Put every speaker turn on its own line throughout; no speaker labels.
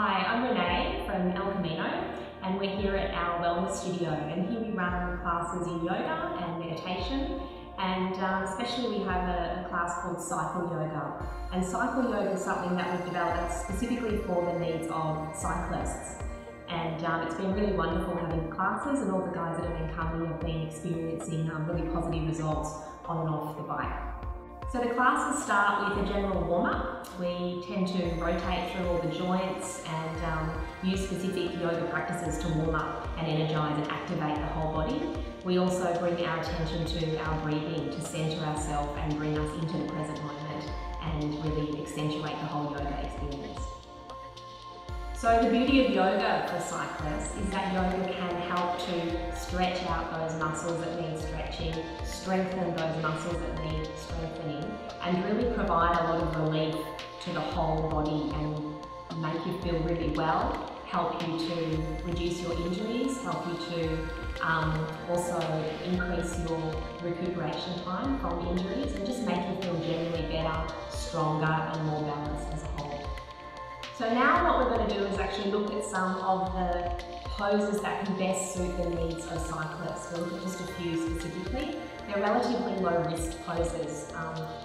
Hi, I'm Renee from Camino, and we're here at our wellness studio, and here we run classes in yoga and meditation, and especially we have a class called Cycle Yoga. And Cycle Yoga is something that we've developed specifically for the needs of cyclists. And it's been really wonderful having classes, and all the guys that have been coming have been experiencing really positive results on and off the bike. So the classes start with a general warm-up. We tend to rotate through all the joints and use specific yoga practices to warm up and energise and activate the whole body. We also bring our attention to our breathing to centre ourselves and bring us into the present moment and really accentuate the whole yoga experience. So the beauty of yoga for cyclists is that yoga can help to stretch out those muscles that need stretching, strengthen those muscles that need strengthening, and really provide a lot of relief to the whole body and make you feel really well, help you to reduce your injuries, help you to also increase your recuperation time from injuries, and just make you feel generally better, stronger and more balanced as a whole. So now what we're going to do is actually look at some of the poses that can best suit the needs of cyclists. We'll look at just a few specifically. They're relatively low risk poses,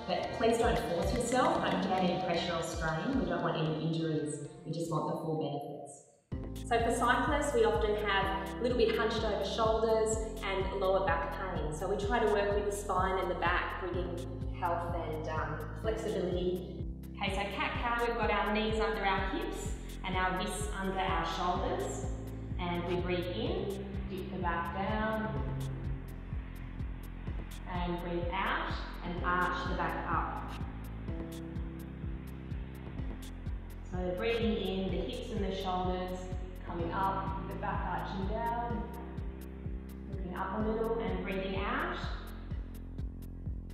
but please don't force yourself, don't put any pressure or strain. We don't want any injuries, we just want the full benefits. So for cyclists, we often have a little bit hunched over shoulders and lower back pain. So we try to work with the spine and the back, bringing health and flexibility. Okay, so cat-cow, we've got our knees under our hips and our wrists under our shoulders. And we breathe in, dip the back down, and breathe out and arch the back up. So breathing in, the hips and the shoulders coming up, the back arching down, looking up a little and breathing out.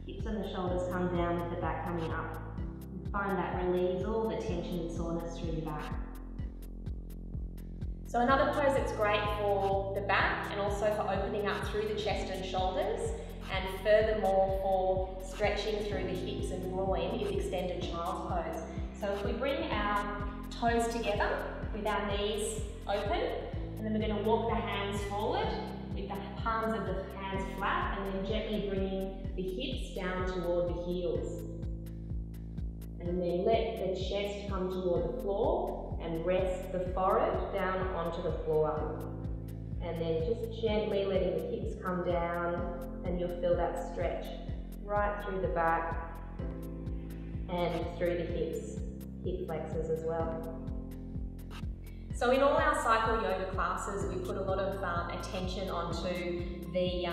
Hips and the shoulders come down with the back coming up. Find that relieves all the tension and soreness through the back. So another pose that's great for the back and also for opening up through the chest and shoulders, and furthermore for stretching through the hips and groin, is extended child's pose. So if we bring our toes together with our knees open, and then we're going to walk the hands forward with the palms of the hands flat, and then gently bringing the hips down toward the heels. And then let the chest come toward the floor and rest the forehead down onto the floor. And then just gently letting the hips come down, and you'll feel that stretch right through the back and through the hips, hip flexors as well. So in all our cycle yoga classes, we put a lot of attention onto the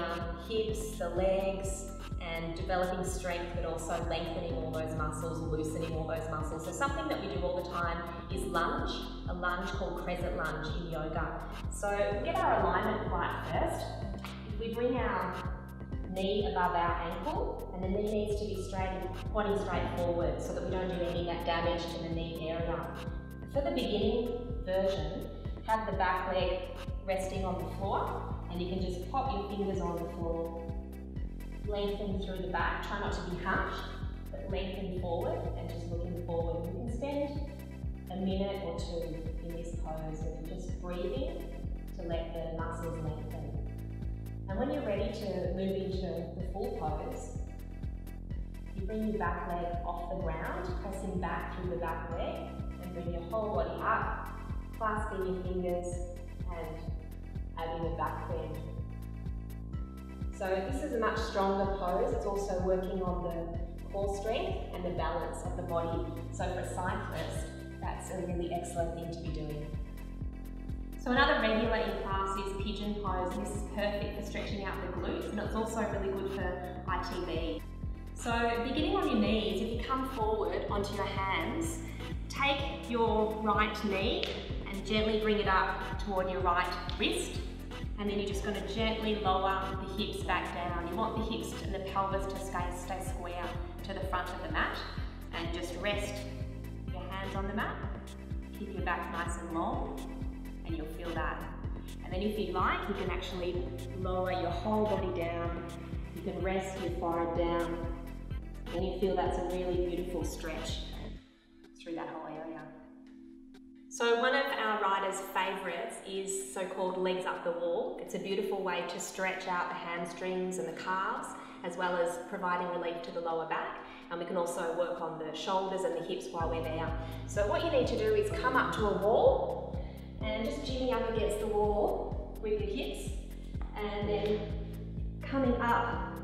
hips, the legs, and developing strength, but also lengthening all those muscles, loosening all those muscles. So something that we do all the time is lunge, a lunge called crescent lunge in yoga. So we'll get our alignment right first. If we bring our knee above our ankle, and the knee needs to be straight, pointing straight forward so that we don't do any damage to the knee area. For the beginning version, have the back leg resting on the floor, and you can just pop your fingers on the floor. Lengthen through the back, try not to be hunched, but lengthen forward and just looking forward. You can spend a minute or two in this pose and just breathing to let the muscles lengthen. And when you're ready to move into the full pose, you bring your back leg off the ground, pressing back through the back leg, and bring your whole body up, clasping your fingers and adding a back bend. So this is a much stronger pose. It's also working on the core strength and the balance of the body. So for cyclists, that's a really excellent thing to be doing. So another regular in class is pigeon pose. This is perfect for stretching out the glutes, and it's also really good for ITB. So beginning on your knees, if you come forward onto your hands, take your right knee and gently bring it up toward your right wrist. And then you're just going to gently lower the hips back down. You want the hips and the pelvis to stay square to the front of the mat, and just rest your hands on the mat. Keep your back nice and long, and you'll feel that. And then if you like, you can actually lower your whole body down. You can rest your forehead down, and you feel that's a really beautiful stretch through that whole area. So one of our riders' favourites is so-called legs up the wall. It's a beautiful way to stretch out the hamstrings and the calves, as well as providing relief to the lower back. And we can also work on the shoulders and the hips while we're there. So what you need to do is come up to a wall and just jimmy up against the wall with your hips, and then coming up.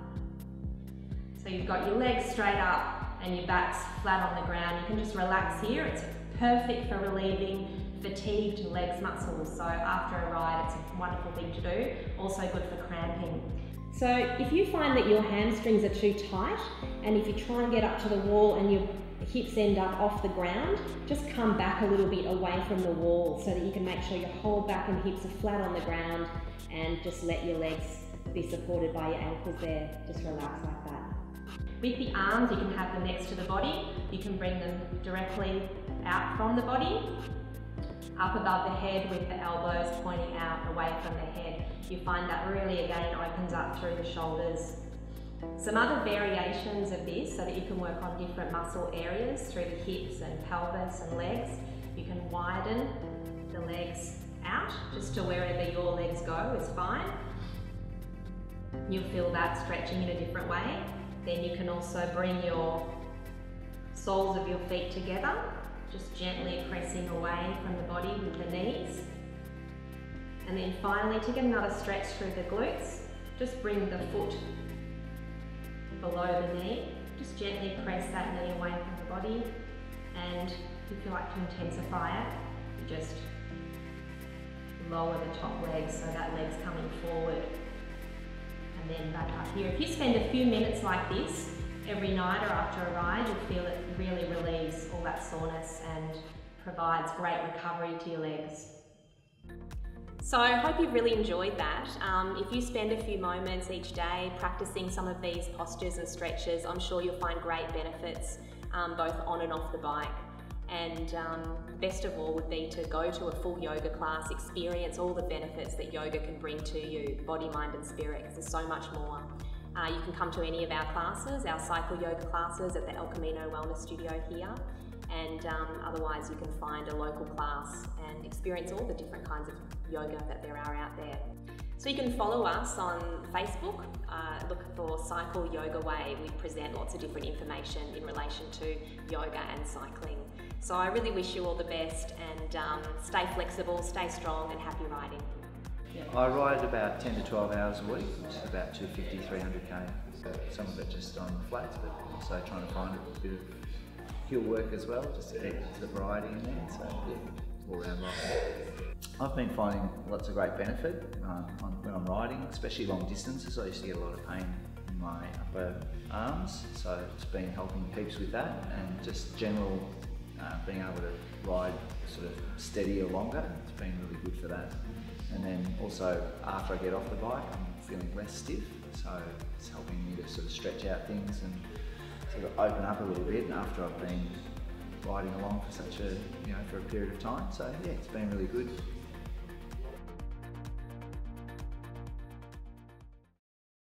So you've got your legs straight up and your back's flat on the ground. You can just relax here. It's perfect for relieving fatigued legs muscles. So after a ride, it's a wonderful thing to do. Also good for cramping. So if you find that your hamstrings are too tight, and if you try and get up to the wall and your hips end up off the ground, just come back a little bit away from the wall so that you can make sure your whole back and hips are flat on the ground, and just let your legs be supported by your ankles there. Just relax like that. With the arms, you can have them next to the body. You can bring them directly out from the body, up above the head with the elbows pointing out away from the head. You find that really again opens up through the shoulders. Some other variations of this so that you can work on different muscle areas through the hips and pelvis and legs. You can widen the legs out just to wherever your legs go is fine. You'll feel that stretching in a different way. Then you can also bring your soles of your feet together, just gently pressing away from the body with the knees. And then finally, to get another stretch through the glutes, just bring the foot below the knee. Just gently press that knee away from the body. And if you like to intensify it, you just lower the top leg so that leg's coming forward. And then back up here. If you spend a few minutes like this every night or after a ride, you'll feel it really relieves all that soreness and provides great recovery to your legs. So I hope you've really enjoyed that. If you spend a few moments each day practicing some of these postures and stretches, I'm sure you'll find great benefits both on and off the bike. And best of all would be to go to a full yoga class, experience all the benefits that yoga can bring to you, body, mind and spirit, because there's so much more. You can come to any of our classes, our cycle yoga classes at the Camino Wellness Studio here, and otherwise you can find a local class and experience all the different kinds of yoga that there are out there. So you can follow us on Facebook, look for Cycle Yoga Way. We present lots of different information in relation to yoga and cycling. So I really wish you all the best, and stay flexible, stay strong and happy riding.
I ride about 10 to 12 hours a week, which is about 250, 300k. Some of it just on flats, but also trying to find a bit of hill work as well, just to get to the variety in there. So yeah, all around riding. I've been finding lots of great benefit when I'm riding, especially long distances. I used to get a lot of pain in my upper arms, so it's been helping heaps with that, and just general being able to ride sort of steadier longer. It's been really good for that. And then also after I get off the bike, I'm feeling less stiff, so it's helping me to sort of stretch out things and sort of open up a little bit after I've been riding along for such a, for a period of time. So yeah, it's been really good.